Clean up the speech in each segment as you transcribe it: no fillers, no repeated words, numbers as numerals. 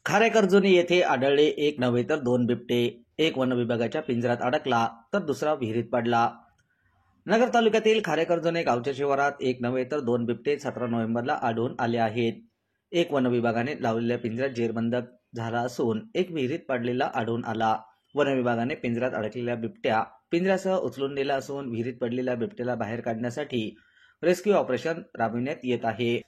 खारेकरजुनी येथे आढळले एक नव्हे तर दोन बिबटे, एक वन विभागाच्या पिंजऱ्यात अडकला तर दुसरा विहिरीत पडला। नगर तालुक्यातील खारेकरजुनी गावच्या शिवारात एक नव्हे तर दोन बिबटे 17 नोव्हेंबरला आढळून आले आहेत। एक वन विभागाने लावलेल्या पिंजऱ्यात जेरबंद झाला असून एक विहिरीत पडलेला आढळून आला। वन विभागाने पिंजऱ्यात अडकलेल्या बिबट्या पिंजऱ्यासह उचलून नेला असून विहिरीत पडलेल्या बिबट्याला बाहेर काढण्यासाठी रेस्क्यू ऑपरेशन राबविण्यात येत आहे।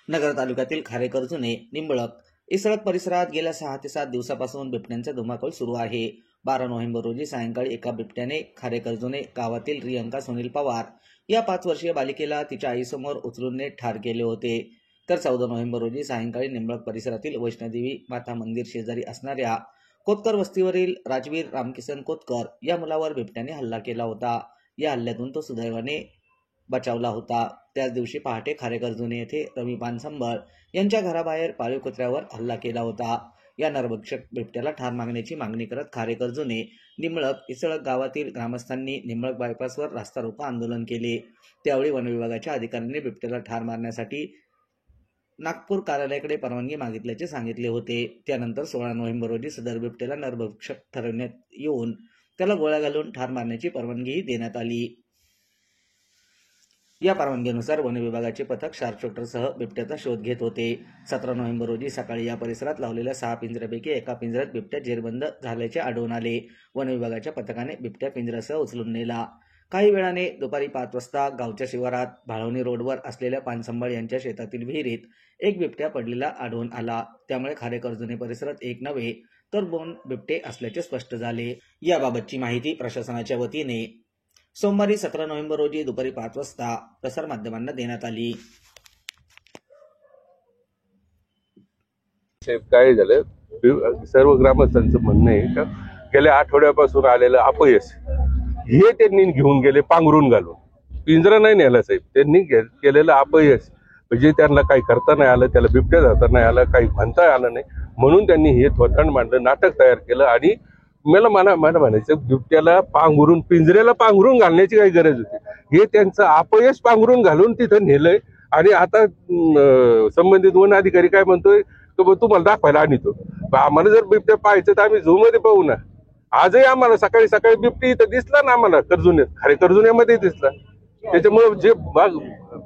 नगर तालुक्यातील खारेकरजुनी, निंबळक, इसळत परिसरात गेल्या 6 ते 7 दिवसापासून बिबट्यांचा धुमाकूळ सुरू आहे। 12 नोव्हेंबर रोजी सायंकाळी एका बिबट्याने खारेकरजुनी गावातील रियंका सुनील पवार या 5 वर्षीय बालिकेला तिच्या आईसमोर उचलून ठार केले होते। तर 14 नोव्हेंबर रोजी सायंकाळी निंबळक परिसरातील वैष्णोदेवी माता मंदिर शेजारी असणाऱ्या कोतकर वस्तीवरील राजवीर रामकिसन कोतकर या मुलावर बिबट्याने हल्ला केला होता। या हल्ल्यातून तो सुदैवाने बचावला होता। त्याच दिवशी पहाटे खारेकरजुनी येथे रवी पानसंबळ यांच्या घराबाहेर पाळीव कुत्र्यावर हल्ला केला होता। या नरभक्षक बिबट्याला ठार मागण्याची मागणी करत खारेकरजुनी, निंबळक, इसळक गावातील ग्रामस्थांनी निंबळक बायपासवर रास्ता रोको आंदोलन केले। त्यावेळी वन विभागाच्या अधिकाऱ्यांनी बिबट्याला ठार मारण्यासाठी नागपूर कार्यालयाकडे परवानगी मागितल्याचे सांगितले होते। त्यानंतर 16 नोव्हेंबर रोजी सदर बिबट्याला नरभक्षक ठरवण्यात येऊन त्याला गोळ्या घालून ठार मारण्याची परवानगीही देण्यात आली। या परवानगीनुसार वन विभागाचे पथक शार्प शूटरसह बिबट्याचा शोध घेत होते। 17 नोव्हेंबर रोजी सकाळी या परिसरात लावलेल्या 6 पिंजऱ्यापैकी एका पिंजऱ्यात बिबट्या जेरबंद झाल्याचे आढळून आले। वन विभागाच्या पथकाने बिबट्या पिंजऱ्यासह उचलून नेला। काही वेळाने दुपारी 5 वाजता गावच्या शिवारात भाळवणी रोडवर असलेल्या पानसंबळ यांच्या शेतातील विहिरीत एक बिबट्या पडलेला आढळून आला। त्यामुळे खारेकरजुनी परिसरात एक नव्हे तर 2 बिबटे असल्याचे स्पष्ट झाले। याबाबतची माहिती प्रशासनाच्या वतीने सोमवारी 17 नोव्हेंबर रोजी दुपारी 5 वाजता प्रसारमाध्यमांना देण्यात आली। काय झालं, सर्व ग्रामस्थांचं म्हणणं आहे का गेल्या आठवड्यापासून आलेलं अपयश हे त्यांनी घेऊन गेले पांघरून घालून। पिंजरा नाही नेला साहेब, त्यांनी केलेलं अपयश म्हणजे त्यांना काही करता नाही आलं, त्याला बिबट्या धरता नाही आलं, काही म्हणता आलं नाही, म्हणून त्यांनी हे थोथांड मांडलं, नाटक तयार केलं। आणि मला म्हणायचं बिबट्याला पांघरून, पिंजऱ्याला पांघरून घालण्याची काही गरज होती, हे त्यांचं अपयश पांघरून घालून तिथं नेलंय। आणि आता संबंधित वन अधिकारी काय म्हणतोय की तुम्हाला दाखवायला आणतो, आम्हाला जर बिबट्या पाहायचं तर आम्ही झू मध्ये पाहू ना। आजही आम्हाला सकाळी सकाळी बिबटी इथं दिसला ना, आम्हाला खारेकरजुन्यामध्ये दिसला। त्याच्यामुळे जे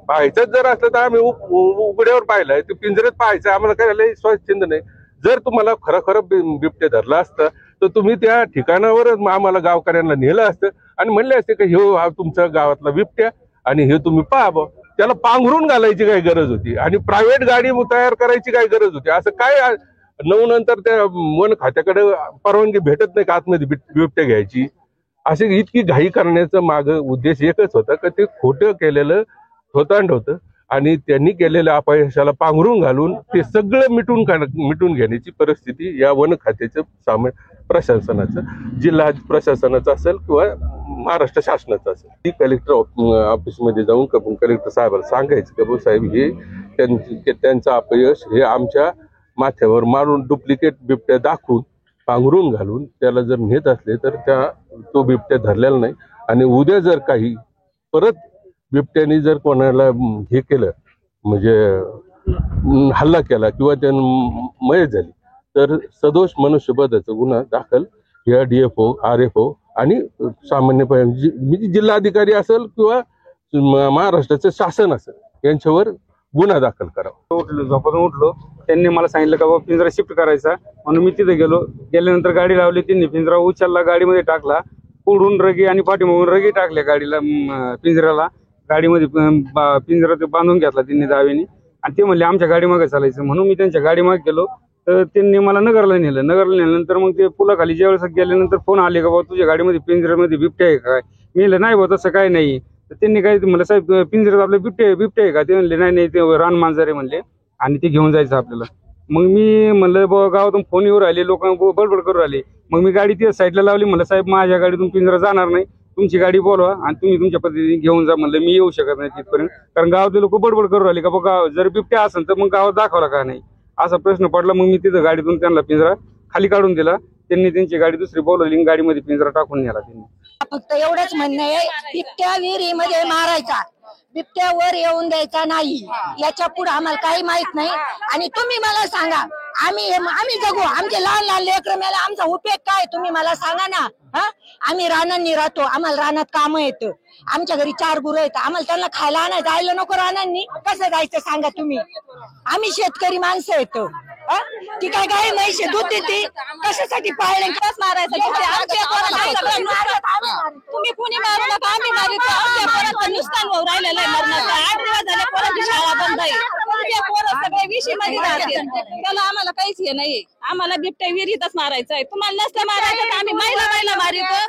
पाहायचंच जर असलं तर आम्ही उघड्यावर पाहिलंय, ते पिंजऱ्यात पाहायचं आम्हाला काय स्वाच्छंद नाही। जर तुम्हाला खरं बिबट्या धरला असतं तर तुम्ही त्या ठिकाणावरच आम्हाला गावकऱ्यांना नेलं असतं आणि म्हणले असते की हा तुमच्या गावातला बिबट्या आणि हे तुम्ही पाहावं। त्याला पांघरून घालायची काय गरज होती आणि प्रायव्हेट गाडी तयार करायची काय गरज होती? असं काय 9 नंतर त्या वन खात्याकडे परवानगी भेटत नाही का आतमध्ये बिबट्या घ्यायची? असे इतकी घाई करण्याचा माग उद्देश एकच होता की ते खोटं केलेलं थोतांड होतं आणि त्यांनी केलेल्या अपयशाला पांघरून घालून ते सगळं मिटून घेण्याची परिस्थिती या वन खात्याचं प्रशासनाचं, जिल्हा प्रशासनाचं असेल किंवा महाराष्ट्र शासनाचं असेल, ती कलेक्टर ऑफिसमध्ये जाऊन कलेक्टर साहेबांना सांगायचं की भाऊ साहेब हे त्यांचं अपयश हे आमच्या माथ्यावर मारून डुप्लिकेट बिबट्या दाखवून पांघरून घालून त्याला जर नेत असले तर तो बिबट्या धरलेला नाही। आणि उद्या जर काही परत बिबट्याने जर कोणाला हे केलं म्हणजे हल्ला केला किंवा त्यानं मयत झाली तर सदोष मनुष्यवधाचा गुन्हा दाखल या DFO, RFO आणि सामान्यपणे जिल्हाधिकारी असेल किंवा महाराष्ट्राचं शासन असेल यांच्यावर गुन्हा दाखल करावा। झोपातून उठलो, त्यांनी मला सांगितलं का बाबा पिंजरा शिफ्ट करायचा, म्हणून मी तिथे गेल्यानंतर गाडी लावली, त्यांनी पिंजरा उचलला, गाडीमध्ये टाकला, पुढून रगी आणि पाठीमागून रगी टाकल्या गाडीला, पिंजऱ्याला गाडीमध्ये पिंजरा ते बांधून घेतला त्यांनी दावेने आणि ते म्हणले आमच्या गाडी मागे चालायचं, म्हणून मी त्यांच्या गाडी मागे गेलो। तर त्यांनी मला नगरला नेल्यानंतर मग ते पुलाखाली ज्यावेळेस गेल्यानंतर फोन आले का बाबा तुझ्या गाडीमध्ये पिंजऱ्यामध्ये बिबट्या आहे काय? मी म्हणलं नाही बाबा तसं काय नाही। तर त्यांनी काय म्हणलं साहेब पिंजऱ्यात आपल्या बिबट्या आहे का? ते म्हणले नाही ते रान मांजरे म्हणले आणि ते घेऊन जायचं आपल्याला। मग मी म्हणलं बाबा गावातून फोन येऊ राहिले, लोक बडबड करू राहिले, मग मी गाडी त्या साईडला लावली, म्हणलं साहेब माझ्या गाडीतून पिंजरा जाणार नाही, तुमची गाडी बोलवा आणि तुम्ही तुमच्या पद्धतीने घेऊन जा। म्हणलं मी येऊ शकत नाही तिथपर्यंत, कारण गावातले लोक बडबड करू राहिले का बाबा जर बिबट्या असेल तर मग गावात दाखवला का नाही, असा प्रश्न पडला। मग मी तिथं गाडीतून त्यांना पिंजरा खाली काढून दिला, त्यांनी त्यांची गाडी दुसरी बोलवली, गाडीमध्ये पिंजरा टाकून नेला त्यांनी. फक्त एवढंच म्हणणं आहे, बिबट्या विहिरीमध्ये मारायचा, बिबट्यावर येऊन द्यायचा नाही. याच्या पुढे आम्हाला काही माहित नाही. आणि तुम्ही मला सांगा, आम्ही जगू, आमचे लहान लहान लेकरं मेले, आमचा उपयोग काय तुम्ही मला सांगा ना. आम्ही रानांनी राहतो, आम्हाला रानात काम येतं, आमच्या घरी 4 गुरं आहेत, आम्हाला त्यांना खायला आणा जायला नको रानांनी, कसं जायचं सांगा तुम्ही. आम्ही शेतकरी माणसं येतो, ती काय गाय म्हैशी दूध देते, कशासाठी पाळले मारायचं. तुम्ही कुणी मारू नका, आम्ही मारितो. आमच्या पोरांचं नुकसान होऊ राहिलेलं आहे मरणाचं. 8 दिवस झाले पोरांची शाळा बंद आहे. तुमचे पोरं सगळे विषी मध्ये राहते, त्याला आम्हाला काहीच हे नाही. आम्हाला बिबट्या विहिरीतच मारायचं आहे. तुम्हाला नसतं मारायचं तर आम्ही महिला मारितो.